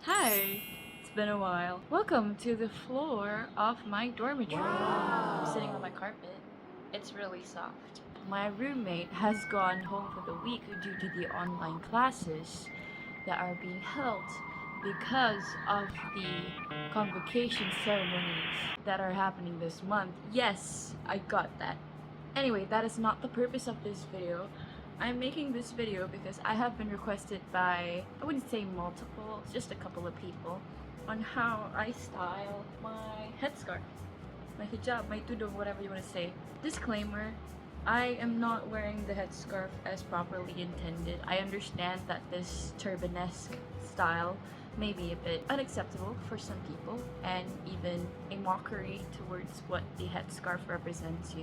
Hi, it's been a while. Welcome to the floor of my dormitory. Wow. I'm sitting on my carpet. It's really soft. My roommate has gone home for the week due to the online classes that are being held because of the convocation ceremonies that are happening this month. Yes, I got that. Anyway, that is not the purpose of this video. I'm making this video because I have been requested by, I wouldn't say multiple, just a couple of people, on how I style my headscarf, my hijab, my tudung, whatever you want to say. Disclaimer, I am not wearing the headscarf as properly intended. I understand that this turban-esque style may be a bit unacceptable for some people and even a mockery towards what the headscarf represents,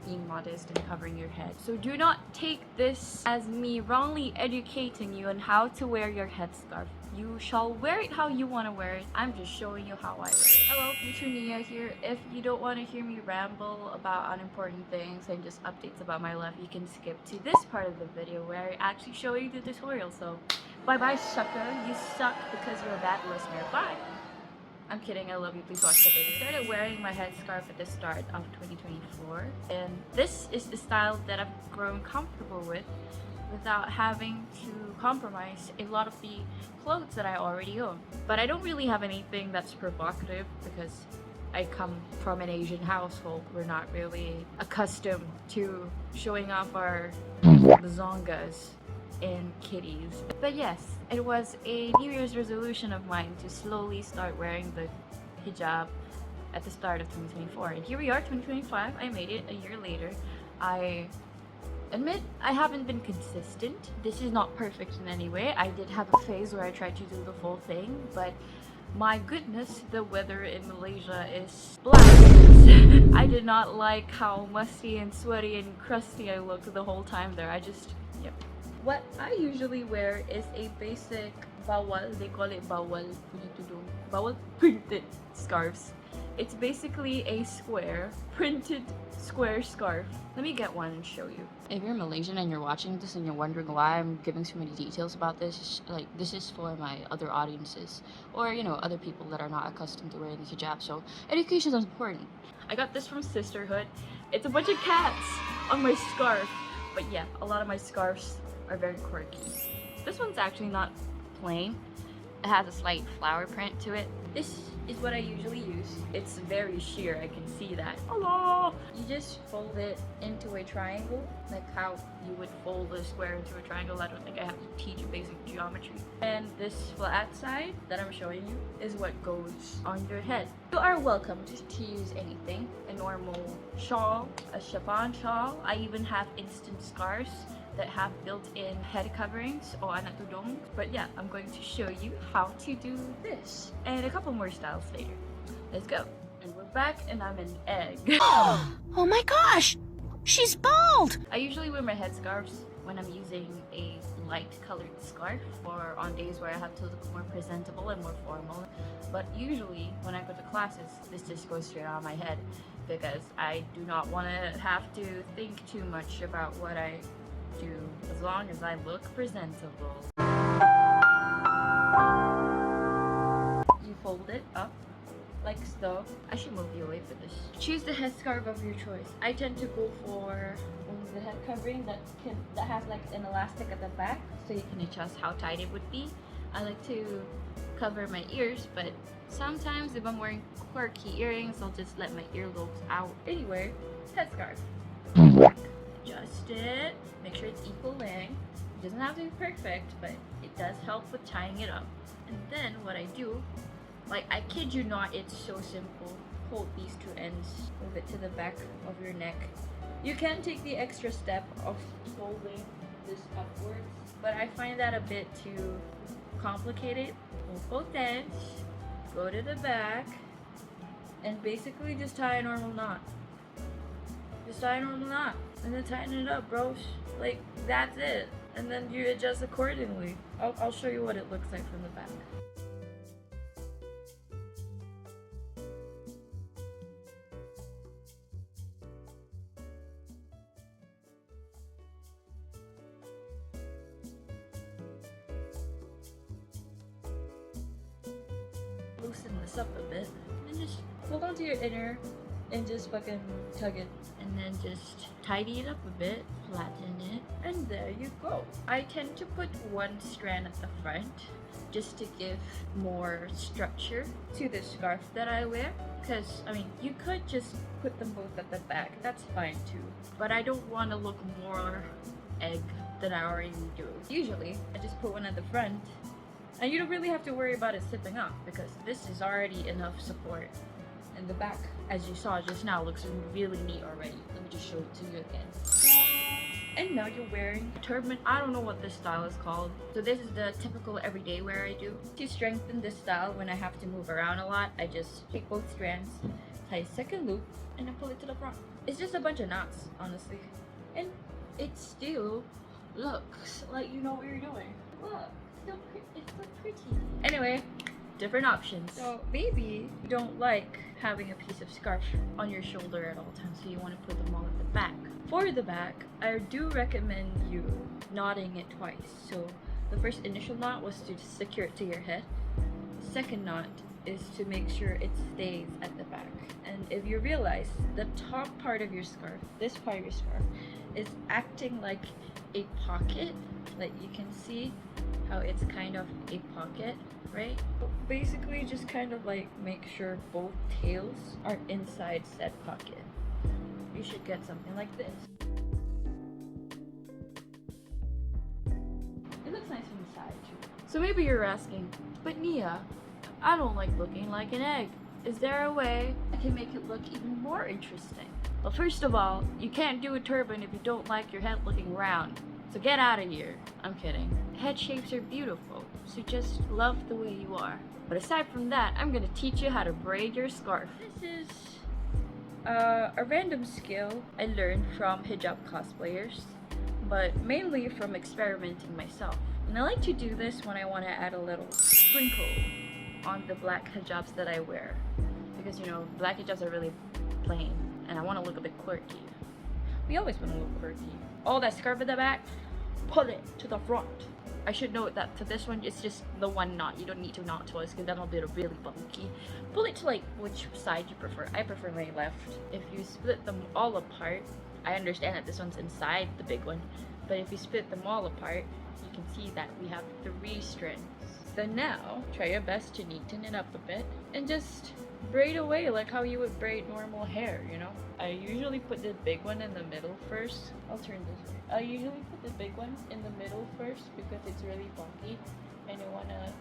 being modest and covering your head. So do not take this as me wrongly educating you on how to wear your headscarf. You shall wear it how you want to wear it. I'm just showing you how I wear it. Hello, future Nia here. If you don't want to hear me ramble about unimportant things and just updates about my life, you can skip to this part of the video where I actually show you the tutorial. So bye bye sucker, you suck because you're a bad listener. Bye! I'm kidding, I love you, please watch the video. I started wearing my headscarf at the start of 2024, and this is the style that I've grown comfortable with without having to compromise a lot of the clothes that I already own. But I don't really have anything that's provocative because I come from an Asian household. We're not really accustomed to showing off our bazongas and kitties. But yes, it was a New Year's resolution of mine to slowly start wearing the hijab at the start of 2024. And here we are, 2025. I made it a year later. I admit I haven't been consistent. This is not perfect in any way. I did have a phase where I tried to do the full thing, but my goodness, the weather in Malaysia is blasphemous. I did not like how musty and sweaty and crusty I looked the whole time there. Yep. What I usually wear is a basic bawal, they call it bawal printed scarves. It's basically a printed square scarf. Let me get one and show you. If you're Malaysian and you're watching this and you're wondering why I'm giving so many details about this, this is for my other audiences or other people that are not accustomed to wearing the hijab. So education is important. I got this from Sisterhood. It's a bunch of cats on my scarf. But yeah, a lot of my scarves are very quirky. This one's actually not plain. It has a slight flower print to it. This is what I usually use. It's very sheer, I can see that. Hello! You just fold it into a triangle, like how you would fold a square into a triangle. I don't think I have to teach basic geometry. And this flat side that I'm showing you is what goes on your head. You are welcome to use anything. A normal shawl, a chiffon shawl. I even have instant scarves that have built-in head coverings or anak tudung. But yeah, I'm going to show you how to do this and a couple more styles later. Let's go. And we're back and I'm an egg. Oh my gosh! She's bald! I usually wear my headscarves when I'm using a light colored scarf or on days where I have to look more presentable and more formal. But usually when I go to classes, this just goes straight on my head because I do not want to have to think too much about what I do as long as I look presentable. You fold it up like so. I should move you away for this. Choose the headscarf of your choice. I tend to go for the head covering that has like an elastic at the back so you can adjust how tight it would be. I like to cover my ears, but sometimes if I'm wearing quirky earrings, I'll just let my earlobes out. Anyway, headscarf. Adjust it, make sure it's equal length. It doesn't have to be perfect, but it does help with tying it up. And then what I do, I kid you not, it's so simple. Hold these two ends, move it to the back of your neck. You can take the extra step of folding this upwards, but I find that a bit too complicated. Hold both ends, go to the back, and basically just tie a normal knot. Just tie a normal knot, and then tighten it up, bros. That's it. And then you adjust accordingly. I'll show you what it looks like from the back. loosen this up a bit and just hold on to your inner and just fucking tug it, and then just tidy it up a bit, flatten it, and there you go. I tend to put one strand at the front just to give more structure to the scarf that I wear, because I mean you could just put them both at the back, that's fine too, but I don't want to look more egg than I already do. Usually I just put one at the front and you don't really have to worry about it slipping off because this is already enough support. In the back, as you saw just now, looks really neat already. Let me just show it to you again. And now you're wearing a turban. I don't know what this style is called. So this is the typical everyday wear I do. To strengthen this style when I have to move around a lot, I just take both strands, tie a second loop, and then pull it to the front. It's just a bunch of knots, honestly. And it still looks like you know what you're doing. Look, it's so pretty. Anyway, different options. So maybe you don't like having a piece of scarf on your shoulder at all times, so you want to put them all at the back. For the back, I do recommend you knotting it twice. So the first initial knot was to secure it to your head. The second knot is to make sure it stays at the back. And if you realize the top part of your scarf, this part of your scarf, is acting like a pocket, like you can see how it's kind of a pocket, right? Basically just kind of like make sure both tails are inside said pocket. You should get something like this. It looks nice from the side too. So maybe you're asking, but Nia, I don't like looking like an egg. Is there a way I can make it look even more interesting? Well, first of all, you can't do a turban if you don't like your head looking round. So get out of here. I'm kidding. Head shapes are beautiful, so just love the way you are. But aside from that, I'm gonna teach you how to braid your scarf. This is a random skill I learned from hijab cosplayers, but mainly from experimenting myself. And I like to do this when I want to add a little sprinkle on the black hijabs that I wear. Because you know, black hijabs are really plain, and I want to look a bit quirky. We always want to look quirky. All that scarf at the back, pull it to the front. I should note that for this one, it's just the one knot. You don't need to knot twice because that'll be really bulky. Pull it to like which side you prefer. I prefer my left. If you split them all apart, I understand that this one's inside the big one, but if you split them all apart, you can see that we have 3 strands. So now, try your best to neaten it up a bit and just braid away like how you would braid normal hair, you know? I usually put the big one in the middle first. I'll turn this way. I usually put the big one in the middle first because it's really bulky and I want to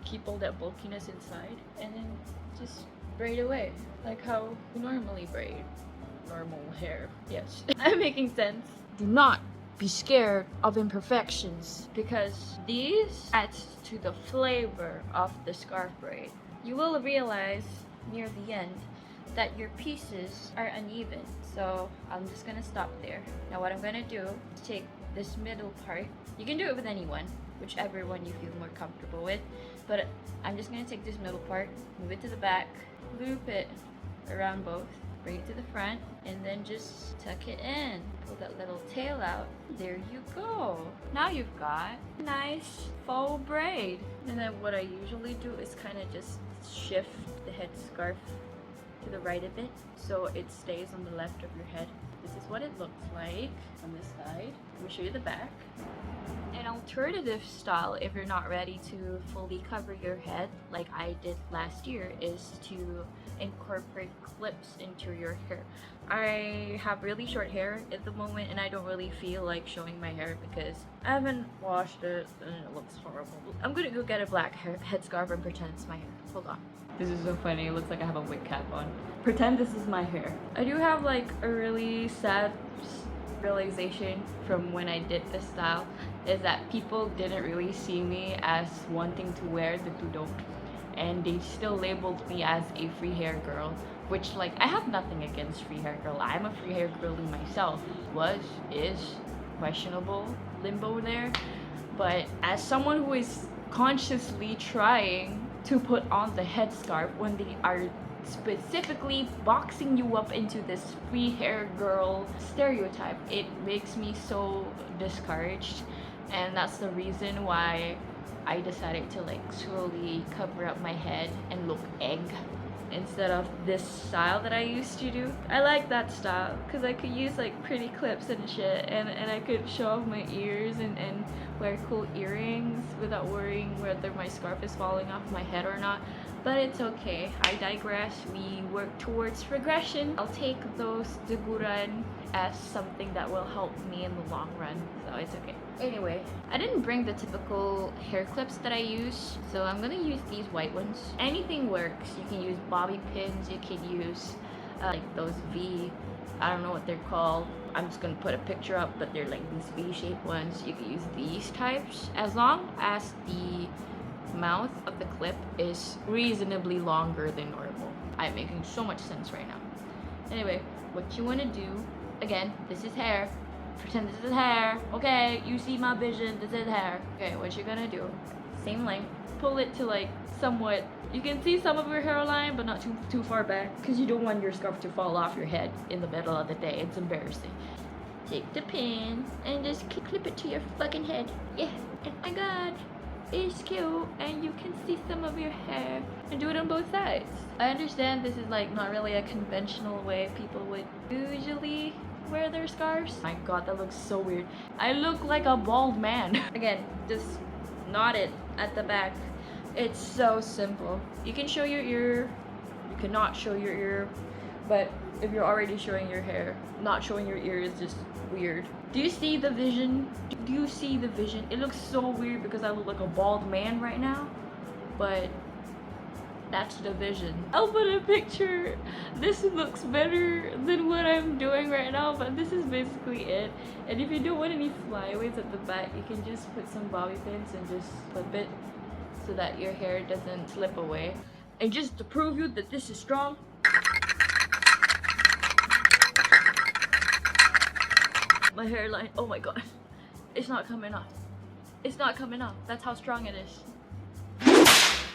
keep all that bulkiness inside, and then just braid away like how you normally braid normal hair. Yes. I'm making sense. Do not be scared of imperfections because these add to the flavor of the scarf braid. You will realize near the end that your pieces are uneven, so I'm just gonna stop there. Now what I'm gonna do is take this middle part. You can do it with anyone, whichever one you feel more comfortable with, but I'm just gonna take this middle part, move it to the back, loop it around both, bring it to the front, and then just tuck it in. Pull that little tail out. There you go. Now you've got a nice faux braid. And then what I usually do is kind of just shift the headscarf to the right a bit so it stays on the left of your head. This is what it looks like on this side. Let me show you the back. An alternative style, if you're not ready to fully cover your head like I did last year, is to incorporate clips into your hair. I have really short hair at the moment and I don't really feel like showing my hair because I haven't washed it and it looks horrible. I'm gonna go get a black headscarf and pretend it's my hair. Hold on. This is so funny. It looks like I have a wig cap on. Pretend this is my hair. I do have like a really sad realization from when I did this style is that people didn't really see me as wanting to wear the tudok, and they still labeled me as a free hair girl, which like I have nothing against free hair girl. I'm a free hair girly myself. Is questionable limbo there, but as someone who is consciously trying to put on the headscarf when they are specifically boxing you up into this free hair girl stereotype, it makes me so discouraged, and that's the reason why I decided to like slowly cover up my head and look egg instead of this style that I used to do. I like that style because I could use like pretty clips and shit, and I could show off my ears and wear cool earrings without worrying whether my scarf is falling off my head or not. But it's okay, I digress. We work towards progression. I'll take those teguran as something that will help me in the long run, so it's okay. Anyway, I didn't bring the typical hair clips that I use, so I'm gonna use these white ones. Anything works. You can use bobby pins, you can use like those I don't know what they're called. I'm just gonna put a picture up, but they're like these V-shaped ones. You can use these types as long as the mouth of the clip is reasonably longer than normal. I'm making so much sense right now. Anyway, what you want to do, again, this is hair. Pretend this is hair. Okay, you see my vision, this is hair. Okay, what you're gonna do, same length, pull it to like somewhat, you can see some of your hairline but not too far back, because you don't want your scarf to fall off your head in the middle of the day. It's embarrassing. Take the pin and just clip it to your fucking head. Yeah, and my god, it's cute, and you can see some of your hair, and do it on both sides. I understand this is like not really a conventional way people would usually wear their scarves. My god, that looks so weird. I look like a bald man. Again, just knot it at the back. It's so simple. You can show your ear, you cannot show your ear, but if you're already showing your hair, not showing your ear is just weird. Do you see the vision? Do you see the vision? It looks so weird because I look like a bald man right now, but that's the vision. I'll put a picture. This looks better than what I'm doing right now, but this is basically it. And if you don't want any flyaways at the back, you can just put some bobby pins and just clip it so that your hair doesn't slip away. And just to prove you that this is strong, my hairline, oh my god, it's not coming off. It's not coming off. That's how strong it is.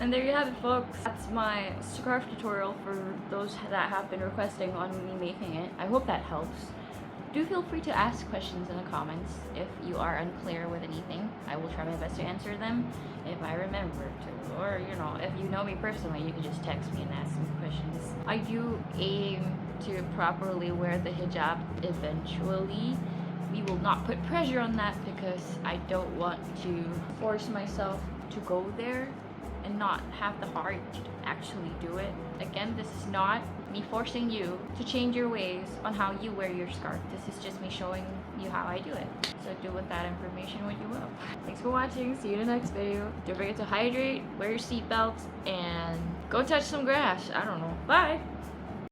And there you have it, folks. That's my scarf tutorial for those that have been requesting on me making it. I hope that helps. Do feel free to ask questions in the comments if you are unclear with anything. I will try my best to answer them if I remember to. Or, you know, if you know me personally, you can just text me and ask me questions. I do aim to properly wear the hijab eventually. We will not put pressure on that because I don't want to force myself to go there and not have the heart to actually do it. Again, this is not me forcing you to change your ways on how you wear your scarf. This is just me showing you how I do it. So do with that information what you will. Thanks for watching. See you in the next video. Don't forget to hydrate, wear your seatbelts, and go touch some grass. I don't know. Bye!